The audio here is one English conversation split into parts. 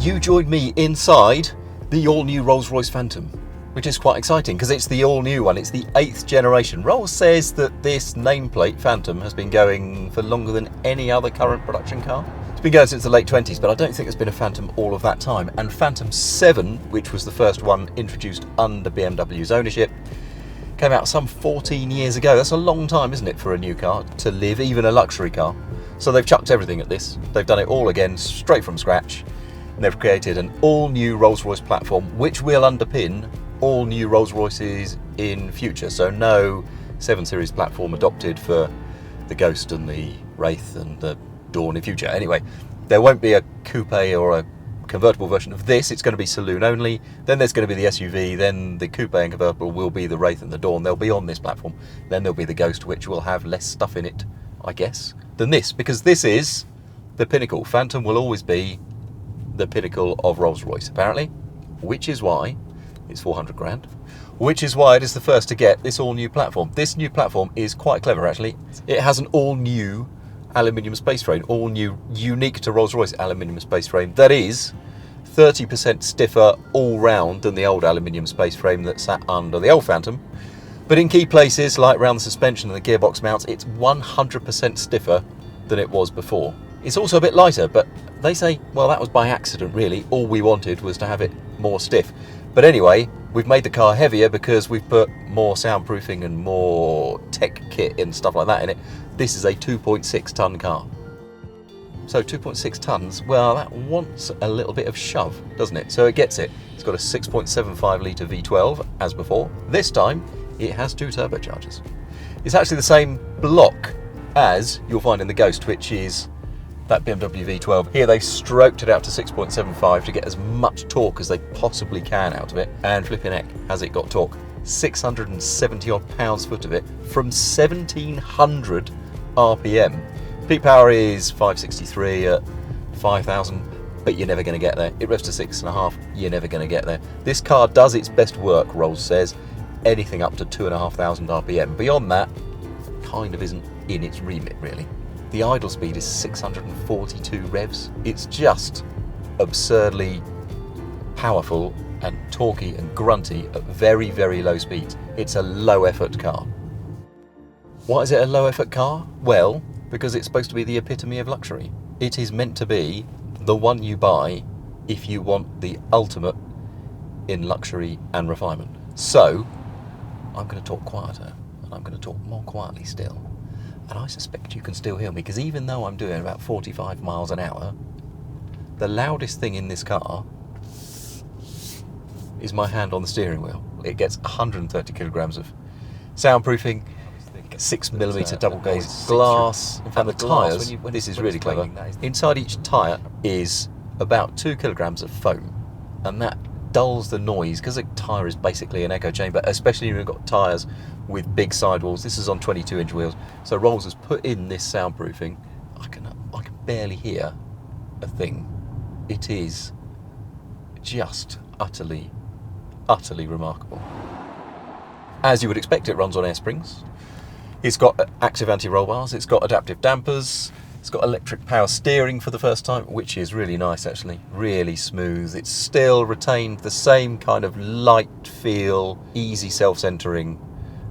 you joined me inside the all-new Rolls-Royce Phantom, which is quite exciting because it's the all-new one. It's the 8th generation. Rolls says that this nameplate Phantom has been going for longer than any other current production car. It's been going since the late 20s, but I don't think there's been a Phantom all of that time. And Phantom 7, which was the first one introduced under BMW's ownership, came out some 14 years ago. That's a long time, isn't it, for a new car to live, even a luxury car. So they've chucked everything at this. They've done it all again, straight from scratch. And they've created an all-new Rolls-Royce platform, which will underpin all new Rolls-Royces in future. So no 7 Series platform adopted for the Ghost and the Wraith and the Dawn in future. Anyway, there won't be a coupe or a convertible version of this. It's going to be saloon only. Then there's going to be the SUV. Then the coupe and convertible will be the Wraith and the Dawn. They'll be on this platform. Then there'll be the Ghost, which will have less stuff in it, I guess, than this, because this is the pinnacle. Phantom will always be the pinnacle of Rolls-Royce, apparently, which is why it's 400 grand, which is why it is the first to get this all-new platform. This new platform is quite clever, actually. It has an all-new aluminium space frame, all-new, unique to Rolls-Royce aluminium space frame that is 30% stiffer all-round than the old aluminium space frame that sat under the old Phantom. But in key places, like around the suspension and the gearbox mounts, it's 100% stiffer than it was before. It's also a bit lighter, but they say, well, that was by accident, really. All we wanted was to have it more stiff. But anyway, we've made the car heavier because we've put more soundproofing and more tech kit and stuff like that in it. This is a 2.6 tonne car. So 2.6 tonnes, well, that wants a little bit of shove, doesn't it? So it gets it. It's got a 6.75 litre V12, as before. This time, it has 2 turbochargers. It's actually the same block as you'll find in the Ghost, which is that BMW V12. Here they've stroked it out to 6.75 to get as much torque as they possibly can out of it, and flipping heck, has it got torque. 670 odd pounds-foot of it from 1700 RPM. Peak power is 563 at 5,000, but you're never going to get there. It revs to 6.5, you're never going to get there. This car does its best work, Rolls says, anything up to 2,500 RPM. Beyond that, kind of isn't in its remit, really. The idle speed is 642 revs. It's just absurdly powerful and torquey and grunty at very, very low speeds. It's a low effort car. Why is it a low effort car? Well, because it's supposed to be the epitome of luxury. It is meant to be the one you buy if you want the ultimate in luxury and refinement. So, I'm going to talk quieter, and I'm going to talk more quietly still. And I suspect you can still hear me, because even though I'm doing about 45 miles an hour, the loudest thing in this car is my hand on the steering wheel. It gets 130 kilograms of soundproofing, 6mm double glazed glass, and the tyres, this is really clever, inside each tyre is about 2 kilograms of foam, and that dulls the noise, because a tyre is basically an echo chamber, especially when you've got tyres with big sidewalls. This is on 22-inch wheels, so Rolls has put in this soundproofing. I can barely hear a thing. It is just utterly remarkable. As you would expect, it runs on air springs. It's got active anti-roll bars, it's got adaptive dampers, it's got electric power steering for the first time, which is really nice actually, really smooth. It's still retained the same kind of light feel, easy self-centering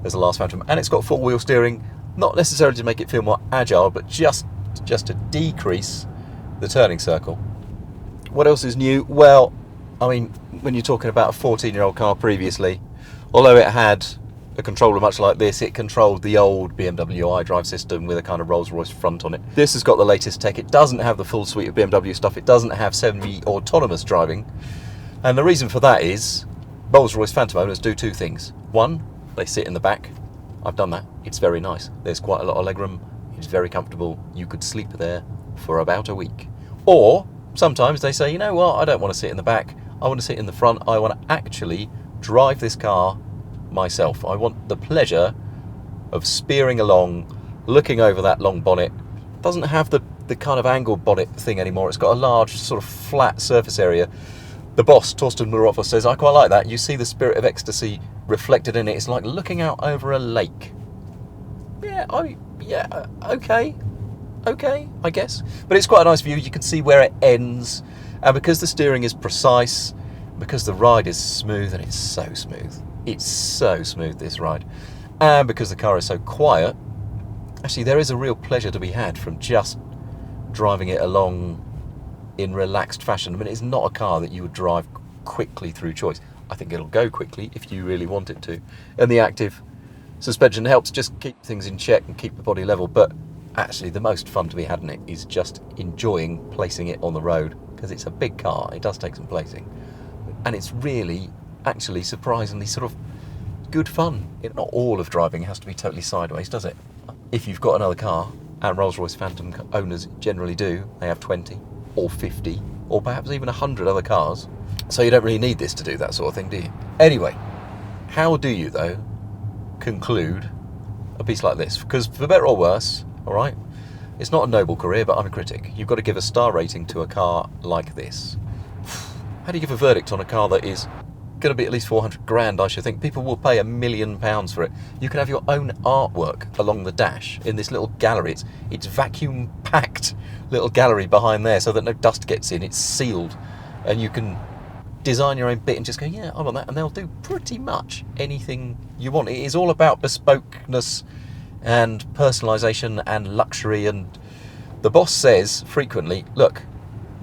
as the last Phantom, and it's got four-wheel steering, not necessarily to make it feel more agile, but just to decrease the turning circle. What else is new? Well, I mean, when you're talking about a 14-year-old car previously, although it had a controller much like this, it controlled the old BMW iDrive system with a kind of Rolls-Royce front on it. This has got the latest tech. It doesn't have the full suite of BMW stuff. It doesn't have semi-autonomous driving. And the reason for that is Rolls-Royce Phantom owners do two things. One, they sit in the back. I've done that. It's very nice. There's quite a lot of legroom. It's very comfortable. You could sleep there for about a week. Or sometimes they say, you know what, I don't want to sit in the back. I want to sit in the front. I want to actually drive this car myself. I want the pleasure of spearing along, looking over that long bonnet. It doesn't have the kind of angled bonnet thing anymore. It's got a large sort of flat surface area. The boss, Torsten Muroff, says, I quite like that. You see the spirit of ecstasy reflected in it. It's like looking out over a lake. Yeah, okay. okay, I guess. But it's quite a nice view. You can see where it ends. And because the steering is precise, because the ride is smooth, and it's so smooth. It's so smooth, this ride. And because the car is so quiet, actually there is a real pleasure to be had from just driving it along in relaxed fashion. I mean, it's not a car that you would drive quickly through choice. I think it'll go quickly if you really want it to. And the active suspension helps just keep things in check and keep the body level. But actually the most fun to be had in it is just enjoying placing it on the road, because it's a big car. It does take some placing. And it's really, actually, surprisingly sort of good fun. Not all of driving has to be totally sideways, does it? If you've got another car, and Rolls-Royce Phantom owners generally do, they have 20 or 50 or perhaps even 100 other cars. So you don't really need this to do that sort of thing, do you? Anyway, how do you, though, conclude a piece like this? Because for better or worse, all right, it's not a noble career, but I'm a critic. You've got to give a star rating to a car like this. How do you give a verdict on a car that is going to be at least 400 grand, I should think? People will pay £1 million for it. You can have your own artwork along the dash in this little gallery. It's vacuum packed little gallery behind there so that no dust gets in. It's sealed, and you can design your own bit and just go, yeah, I want that, and they'll do pretty much anything you want. It is all about bespokeness and personalisation and luxury. And the boss says frequently, look,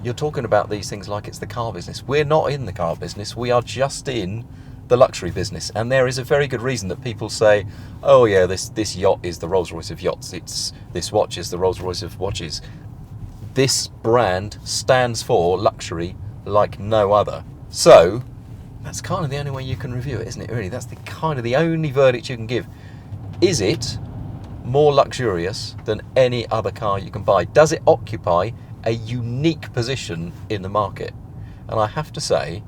you're talking about these things like it's the car business. We're not in the car business. We are just in the luxury business. And there is a very good reason that people say, oh yeah, this yacht is the Rolls-Royce of yachts. This watch is the Rolls-Royce of watches. This brand stands for luxury like no other. So that's kind of the only way you can review it, isn't it, really? That's the kind of the only verdict you can give. Is it more luxurious than any other car you can buy? Does it occupy a unique position in the market? And I have to say,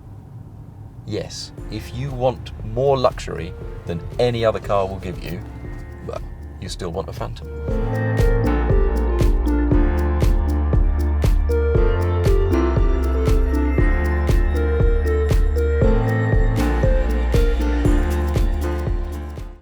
yes. If you want more luxury than any other car will give you, well, you still want a Phantom.